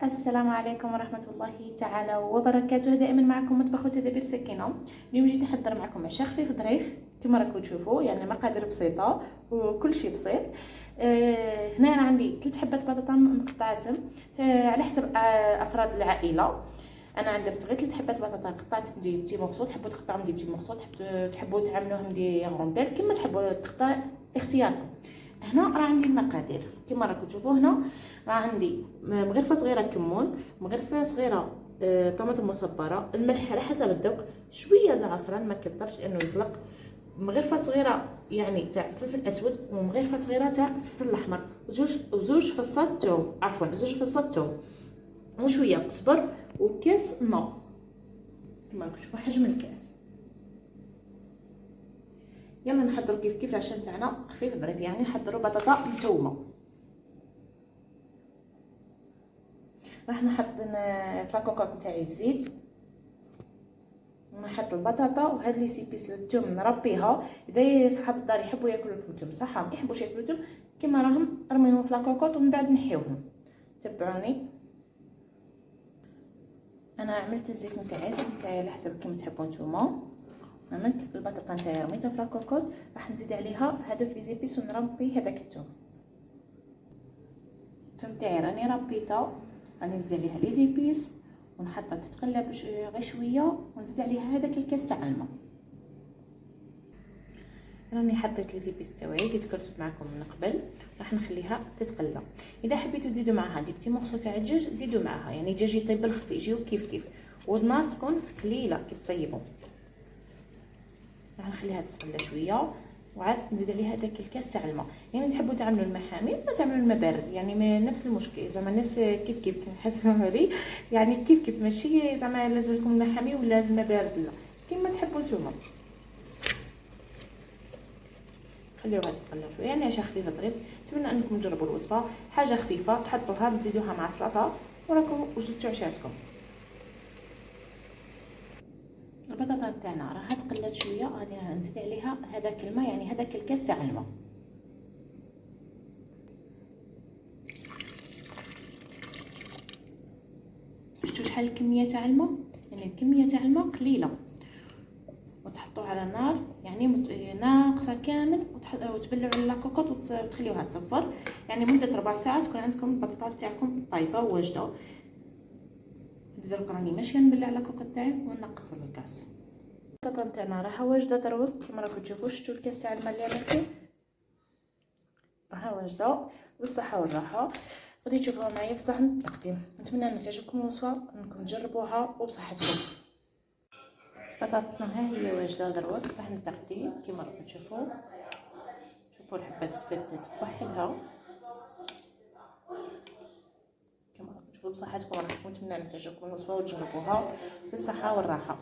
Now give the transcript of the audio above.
السلام عليكم ورحمة الله تعالى وبركاته. دائما معكم مطبخ وتدابير سكينة. اليوم جيت نحضر معكم عشاء خفيف ظريف كما راكم تشوفوا، يعني مقادير بسيطة وكل شيء بسيط. هنا راه عندي 3 حبات بطاطا مقطعاتهم على حسب افراد العائلة. انا عندي غير 3 حبات بطاطا قطعتهم دي بتي مورسو، تحبوا تقطعوهم دي بتي مورسو، تحبوا تعملوهم دي غونديل كما تحبوا تقطع، اختياركم. هنا راه عندي المقادير كما راكم تشوفوا. هنا راه عندي مغرفه صغيره كمون، مغرفه صغيره طماطم مصبره، الملح على حسب الذوق، شويه زعفران ما كثرش لانه يطلق، مغرفه صغيره يعني تاع فلفل اسود، ومغرفه صغيره تاع فلفل الاحمر، وزوج فصات ثوم، عفوا زوج فصات ثوم، وشويه قزبر، وكاس ماء كما راكم تشوفوا حجم الكاس. يلا نحضروا كيف العشاء تاعنا خفيف ظريف، يعني نحضروا بطاطا متومه. راح نحط في لاكوكوط نتاعي الزيت، ونحط البطاطا وهاد لي سيبيس الثوم نربيها. اذا صحاب الدار يحبوا ياكلوا الثوم صح، ما يحبوش ياكلوا الثوم كما راهم ارميهم في لاكوكوط ومن بعد نحيوهم. تبعوني. انا عملت الزيت نتاعي على حسب كيما تحبوا نتوما. عملت البطاطا نتاعي رميتها في لاكوكوط، راح نزيد عليها هذوك لي زيبيس ونربي هذاك الثوم تاعي راني ربيتها. راني نزيد عليها لي زيبيس ونحطها تتقلب غير شويه، ونزيد عليها هذاك الكاس تاع الماء. راني حطيت لي زيبيس تاعي اللي ذكرت معكم من قبل، راح نخليها تتقلى. اذا حبيتوا تزيدوا معها دي بتي مورسو تاع الدجاج زيدوا معها، يعني الدجاج يطيب بالخف يجيو كيف والنار تكون قليله كي تطيبوا. راح نخليها تتقلى شويه وعاد نزيد عليها داك الكاس تاع الماء. يعني تحبوا تعملوا الماء حامي ولا تعملوا الماء بارد، يعني نفس المشكل زعما نفس كيف كنحسوا لي، يعني كيف ماشي زعما لازم لكم الماء حامي ولا الماء بارد، لا كيما تحبوا نتوما. خليوها تتقلى شويه، يعني عشاء خفيفه ظريف. نتمنى انكم تجربوا الوصفه، حاجه خفيفه تحطوها تزيدوها مع السلطه وراكم وجدتوا عشاتكم. البطاطا تاعنا راها تقلات شويه، غادي نزيد عليها هذاك الماء، يعني هذاك الكاس تاع الماء. شفتوا شحال الكميه تاع الماء، يعني الكميه تاع الماء قليله، وتحطوه على النار يعني ناقصه كامل، وتبلعوا على لاكوكوط وتخليوها تصفر، يعني مده 4 ساعات تكون عندكم البطاطا تاعكم طايبه وواجده. درك راني ماشيه نبلع لاكوكوط تاعي ونقص الكاس. البطاطا تاعنا راها واجده دروك كما راكم تشوفوا. شفتوا الكاس تاع الماء اللي عملته راها واجده. بالصحه والراحه. غادي تشوفوها معايا في صحن التقديم. نتمنى ان تعجبكم الوصفه، انكم تجربوها وبصحتكم. بطاطنا ها هي واجده دروك في صحن التقديم كما راكم تشوفوا. شوفوا الحبات تفتت بوحدها كما راكم تشوفوا. بصحتكم ورحمتكم. نتمنى ان تعجبكم الوصفه وتجربوها بالصحه والراحه.